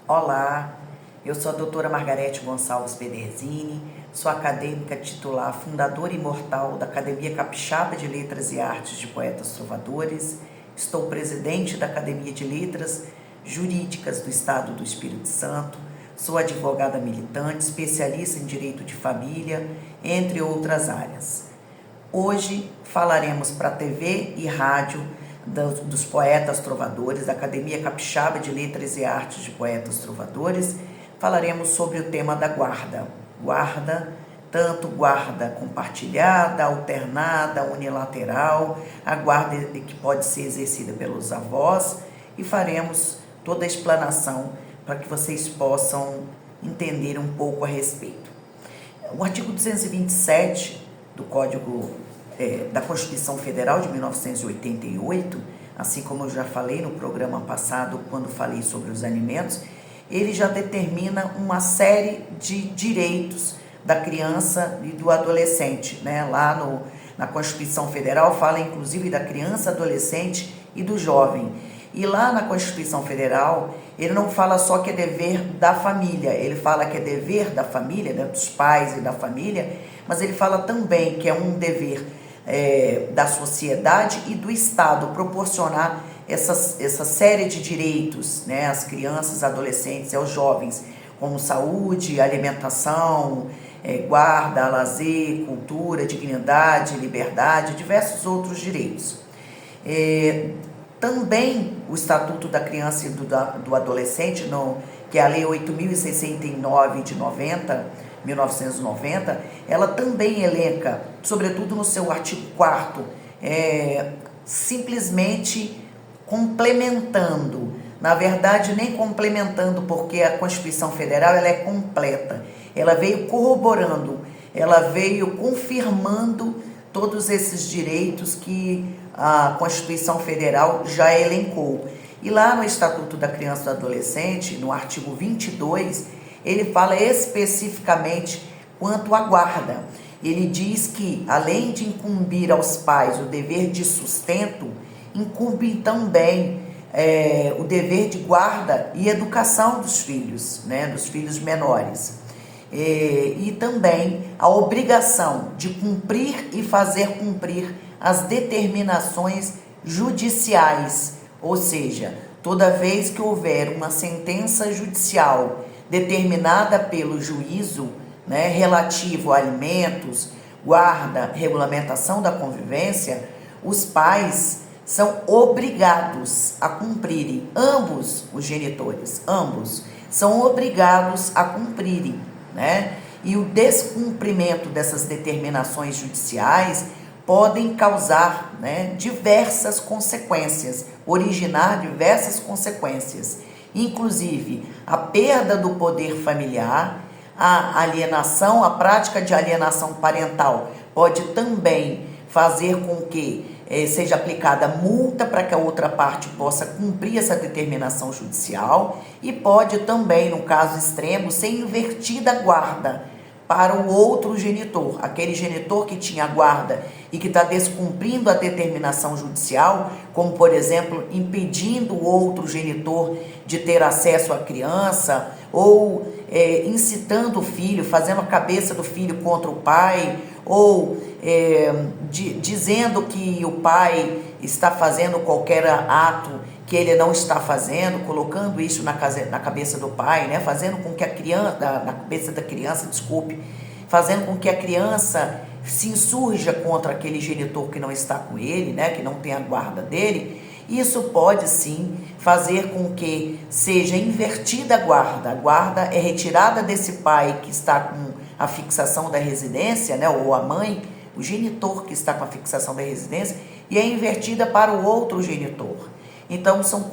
Olá, eu sou a doutora Margarete Gonçalves Pederzini, sou acadêmica titular, fundadora imortal da Academia Capixaba de Letras e Artes de Poetas Trovadores, estou presidente da Academia de Letras Jurídicas do Estado do Espírito Santo, sou advogada militante, especialista em direito de família, entre outras áreas. Hoje falaremos para a TV e rádio dos poetas trovadores, da Academia Capixaba de Letras e Artes de Poetas Trovadores. Falaremos sobre o tema da guarda. Guarda, tanto guarda compartilhada, alternada, unilateral, a guarda que pode ser exercida pelos avós, e faremos toda a explanação para que vocês possam entender um pouco a respeito. O artigo 227 do Código da Constituição Federal de 1988, assim como eu já falei no programa passado, quando falei sobre os alimentos, ele já determina uma série de direitos da criança e do adolescente, né? Lá na Constituição Federal fala inclusive da criança, adolescente e do jovem. E lá na Constituição Federal, ele não fala só que é dever da família, ele fala que é dever da família, né, dos pais e da família, mas ele fala também que é um dever da sociedade e do Estado proporcionar essa série de direitos, né, às crianças, adolescentes e aos jovens, como saúde, alimentação, guarda, lazer, cultura, dignidade, liberdade, diversos outros direitos. Também o Estatuto da Criança e do Adolescente, que é a Lei 8.069 de 1990, ela também elenca, sobretudo no seu artigo 4º, simplesmente complementando, na verdade nem complementando, porque a Constituição Federal ela é completa, ela veio corroborando, ela veio confirmando todos esses direitos que a Constituição Federal já elencou. E lá no Estatuto da Criança e do Adolescente, no artigo 22, ele fala especificamente quanto à guarda. Ele diz que, além de incumbir aos pais o dever de sustento, incumbe também o dever de guarda e educação dos filhos, né, dos filhos menores. E também a obrigação de cumprir e fazer cumprir as determinações judiciais, ou seja, toda vez que houver uma sentença judicial determinada pelo juízo, né, relativo a alimentos, guarda, regulamentação da convivência, os pais são obrigados a cumprirem, ambos os genitores, ambos, são obrigados a cumprirem, né? E o descumprimento dessas determinações judiciais podem causar, né, diversas consequências, originar diversas consequências, inclusive a perda do poder familiar, a alienação, a prática de alienação parental pode também fazer com que seja aplicada multa para que a outra parte possa cumprir essa determinação judicial, e pode também, no caso extremo, ser invertida a guarda para o outro genitor, aquele genitor que tinha guarda e que está descumprindo a determinação judicial, como, por exemplo, impedindo o outro genitor de ter acesso à criança, ou incitando o filho, fazendo a cabeça do filho contra o pai, ou dizendo que o pai está fazendo qualquer ato que ele não está fazendo, colocando isso na cabeça do pai, né? Fazendo com que a criança, na cabeça da criança, fazendo com que a criança se insurja contra aquele genitor que não está com ele, né? Que não tem a guarda dele. Isso pode sim fazer com que seja invertida a guarda. A guarda é retirada desse pai que está com a fixação da residência, né? Ou a mãe, o genitor que está com a fixação da residência, e é invertida para o outro genitor. Então, são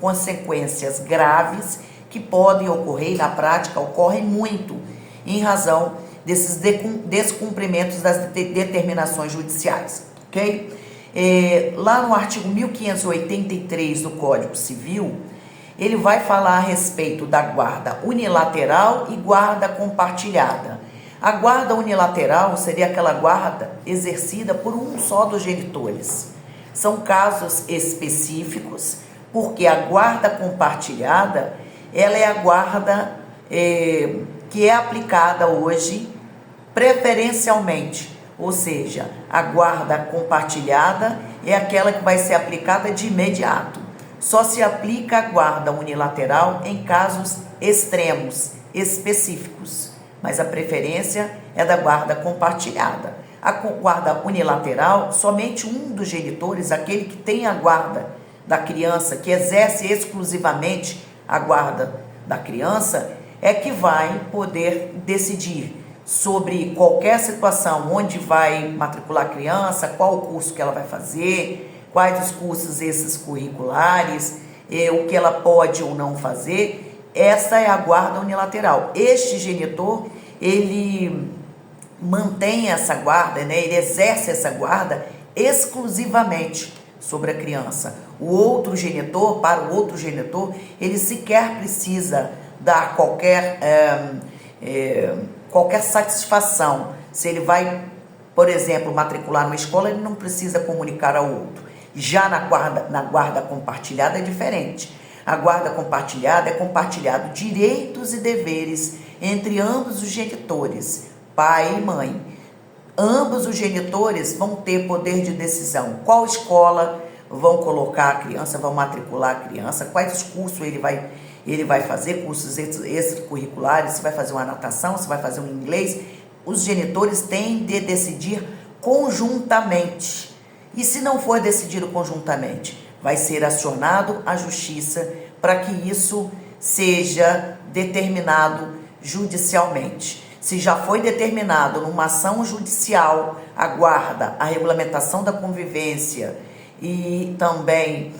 consequências graves que podem ocorrer, e na prática ocorrem muito, em razão desses descumprimentos das determinações judiciais, ok? Lá no artigo 1583 do Código Civil, ele vai falar a respeito da guarda unilateral e guarda compartilhada. A guarda unilateral seria aquela guarda exercida por um só dos genitores. São casos específicos, porque a guarda compartilhada ela é a guarda que é aplicada hoje preferencialmente, ou seja, a guarda compartilhada é aquela que vai ser aplicada de imediato. Só se aplica a guarda unilateral em casos extremos, específicos, mas a preferência é da guarda compartilhada. A guarda unilateral, somente um dos genitores, aquele que tem a guarda da criança, que exerce exclusivamente a guarda da criança, é que vai poder decidir sobre qualquer situação, onde vai matricular a criança, qual o curso que ela vai fazer, quais os cursos esses curriculares, o que ela pode ou não fazer. Essa é a guarda unilateral. Este genitor, ele mantém essa guarda, né? Ele exerce essa guarda exclusivamente sobre a criança. O outro genitor, para o outro genitor, ele sequer precisa dar qualquer satisfação. Se ele vai, por exemplo, matricular numa escola, ele não precisa comunicar ao outro. Já na guarda compartilhada é diferente. A guarda compartilhada é compartilhado direitos e deveres entre ambos os genitores, pai e mãe. Ambos os genitores vão ter poder de decisão. Qual escola vão colocar a criança, vão matricular a criança, quais cursos ele vai fazer, cursos extracurriculares, se vai fazer uma natação, se vai fazer um inglês. Os genitores têm de decidir conjuntamente. E se não for decidido conjuntamente, vai ser acionado a justiça para que isso seja determinado judicialmente. Se já foi determinado numa ação judicial a guarda, a regulamentação da convivência e também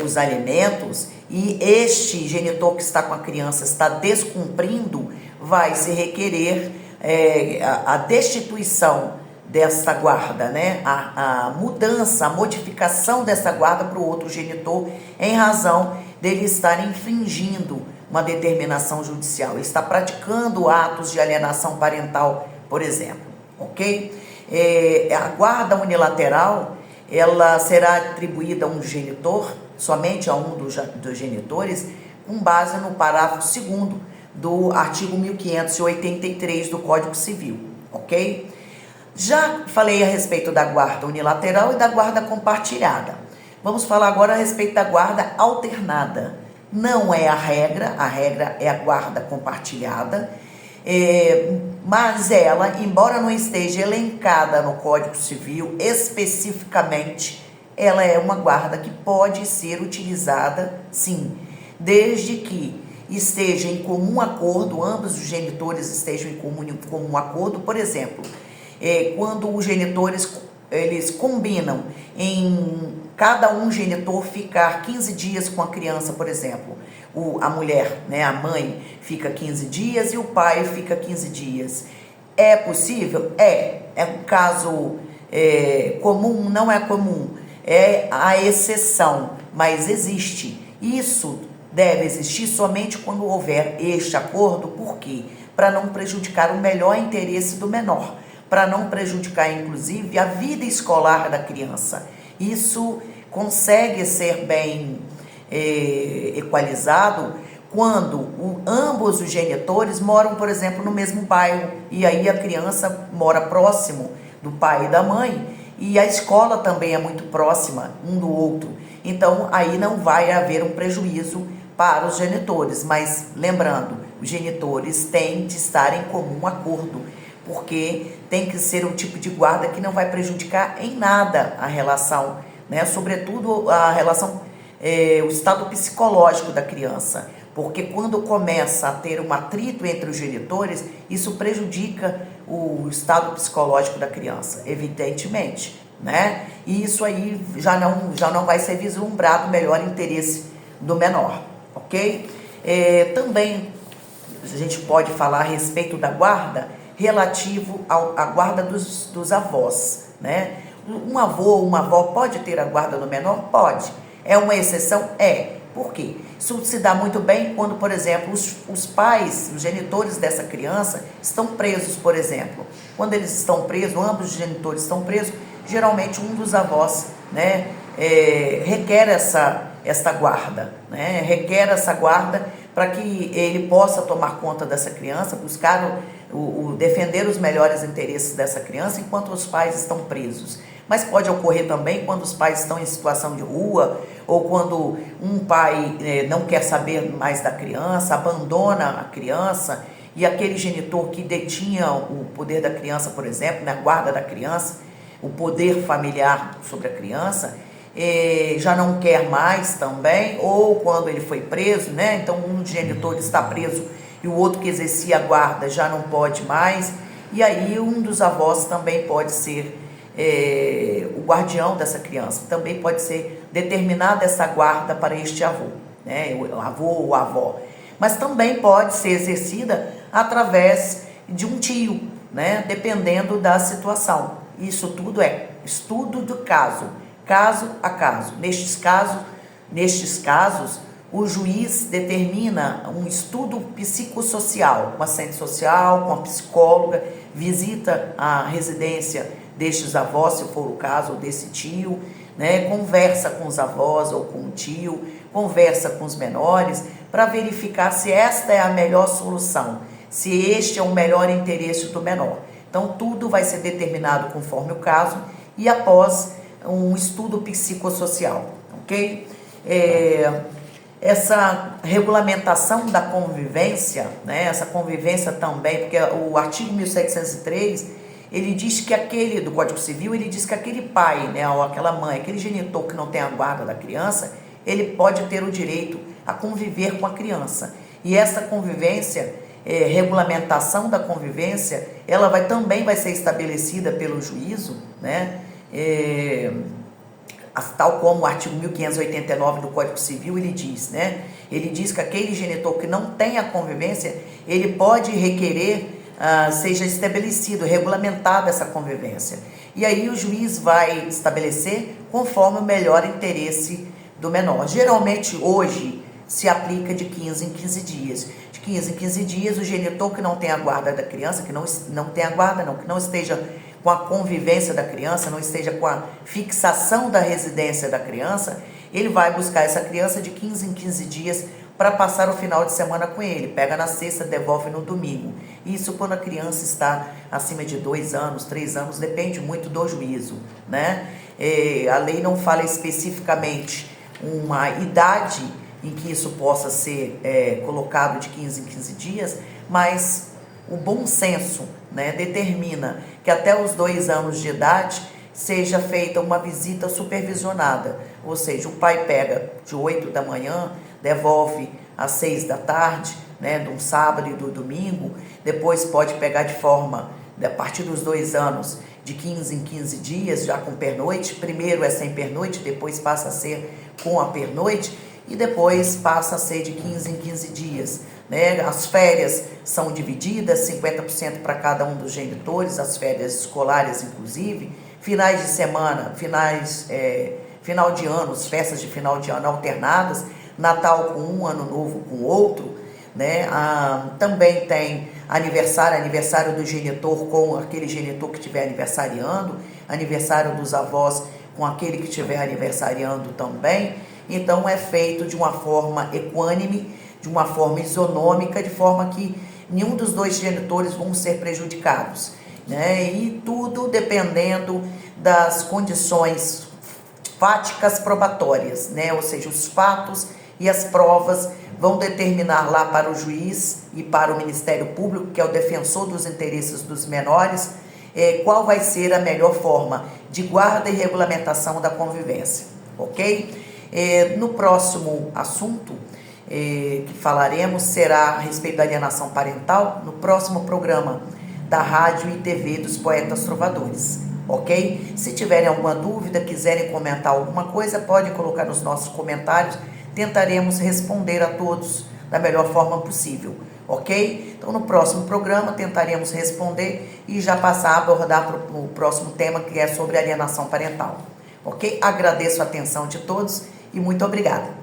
os alimentos, e este genitor que está com a criança está descumprindo, vai se requerer a destituição dessa guarda, né? A mudança, a modificação dessa guarda para o outro genitor, em razão dele estar infringindo uma determinação judicial, ele está praticando atos de alienação parental, por exemplo, ok? A guarda unilateral, ela será atribuída a um genitor, somente a um dos genitores, com base no parágrafo 2º do artigo 1583 do Código Civil, ok? Já falei a respeito da guarda unilateral e da guarda compartilhada. Vamos falar agora a respeito da guarda alternada. Não é a regra é a guarda compartilhada, mas ela, embora não esteja elencada no Código Civil especificamente, ela é uma guarda que pode ser utilizada, sim, desde que esteja em comum acordo, ambos os genitores estejam em comum acordo. Por exemplo, quando os genitores eles combinam em cada um genitor ficar 15 dias com a criança, por exemplo, a mulher, né, a mãe fica 15 dias e o pai fica 15 dias. É possível? É um caso comum? Não é comum, é a exceção, mas existe. Isso deve existir somente quando houver este acordo. Por quê? Para não prejudicar o melhor interesse do menor, para não prejudicar, inclusive, a vida escolar da criança. Isso consegue ser bem equalizado quando ambos os genitores moram, por exemplo, no mesmo bairro, e aí a criança mora próximo do pai e da mãe, e a escola também é muito próxima um do outro. Então, aí não vai haver um prejuízo para os genitores, mas lembrando, os genitores têm de estar em comum acordo, porque tem que ser um tipo de guarda que não vai prejudicar em nada a relação, né? Sobretudo a relação, o estado psicológico da criança, porque quando começa a ter um atrito entre os genitores, isso prejudica o estado psicológico da criança, evidentemente, né? E isso aí já não vai ser vislumbrado o melhor interesse do menor, ok? Também a gente pode falar a respeito da guarda relativo à guarda dos avós, né? Um avô ou uma avó pode ter a guarda do menor? Pode. É uma exceção? É. Por quê? Isso se dá muito bem quando, por exemplo, os pais, os genitores dessa criança estão presos, por exemplo. Quando eles estão presos, ambos os genitores estão presos, geralmente um dos avós, né, requer essa guarda, né? Requer essa guarda para que ele possa tomar conta dessa criança, buscar defender os melhores interesses dessa criança enquanto os pais estão presos. Mas pode ocorrer também quando os pais estão em situação de rua, ou quando um pai não quer saber mais da criança, abandona a criança, e aquele genitor que detinha o poder da criança, por exemplo, na guarda da criança, o poder familiar sobre a criança, já não quer mais também, ou quando ele foi preso, né? Então um genitor está preso e o outro que exercia a guarda já não pode mais, e aí um dos avós também pode ser o guardião dessa criança, também pode ser determinada essa guarda para este avô, né? O avô ou a avó, mas também pode ser exercida através de um tio, né? Dependendo da situação. Isso tudo é estudo do caso a caso. Nestes casos, o juiz determina um estudo psicossocial, com assistente social, com a psicóloga, visita a residência destes avós, se for o caso, ou desse tio, né? Conversa com os avós ou com o tio, conversa com os menores, para verificar se esta é a melhor solução, se este é o melhor interesse do menor. Então, tudo vai ser determinado conforme o caso e após um estudo psicossocial, ok? Essa regulamentação da convivência, né? Essa convivência também, porque o artigo 1703, ele diz que do Código Civil, ele diz que aquele pai, né, ou aquela mãe, aquele genitor que não tem a guarda da criança, ele pode ter o direito a conviver com a criança. E essa convivência, regulamentação da convivência, ela também vai ser estabelecida pelo juízo, né? Tal como o artigo 1589 do Código Civil, ele diz, né? Ele diz que aquele genitor que não tem a convivência, ele pode requerer seja estabelecido, regulamentada essa convivência. E aí o juiz vai estabelecer conforme o melhor interesse do menor. Geralmente hoje se aplica de 15 em 15 dias. De 15 em 15 dias, o genitor que não tem a guarda da criança, que não tem a guarda, que não esteja com a convivência da criança, não esteja com a fixação da residência da criança, ele vai buscar essa criança de 15 em 15 dias para passar o final de semana com ele. Pega na sexta, devolve no domingo. Isso quando a criança está acima de 2 anos, 3 anos, depende muito do juízo, né? A lei não fala especificamente uma idade em que isso possa ser colocado de 15 em 15 dias, mas o bom senso, né, determina que até os 2 anos de idade seja feita uma visita supervisionada, ou seja, o pai pega de 8 da manhã, devolve às 6 da tarde, né, de um sábado e do domingo, depois pode pegar de forma, a partir dos 2 anos, de 15 em 15 dias, já com pernoite. Primeiro é sem pernoite, depois passa a ser com a pernoite e depois passa a ser de 15 em 15 dias. Né? As férias são divididas, 50% para cada um dos genitores, as férias escolares inclusive, finais de semana, final de ano, as festas de final de ano alternadas, Natal com um, Ano Novo com outro, né? Também tem aniversário do genitor com aquele genitor que estiver aniversariando, aniversário dos avós com aquele que estiver aniversariando também. Então é feito de uma forma equânime, de uma forma isonômica, de forma que nenhum dos 2 genitores vão ser prejudicados, né? E tudo dependendo das condições fáticas probatórias, né? Ou seja, os fatos e as provas vão determinar lá para o juiz e para o Ministério Público, que é o defensor dos interesses dos menores, qual vai ser a melhor forma de guarda e regulamentação da convivência, ok? No próximo assunto que falaremos será a respeito da alienação parental, no próximo programa da Rádio e TV dos Poetas Trovadores, ok? Se tiverem alguma dúvida, quiserem comentar alguma coisa, podem colocar nos nossos comentários, tentaremos responder a todos da melhor forma possível, ok? Então no próximo programa tentaremos responder e já passar a abordar para o próximo tema, que é sobre alienação parental, ok? Agradeço a atenção de todos e muito obrigada.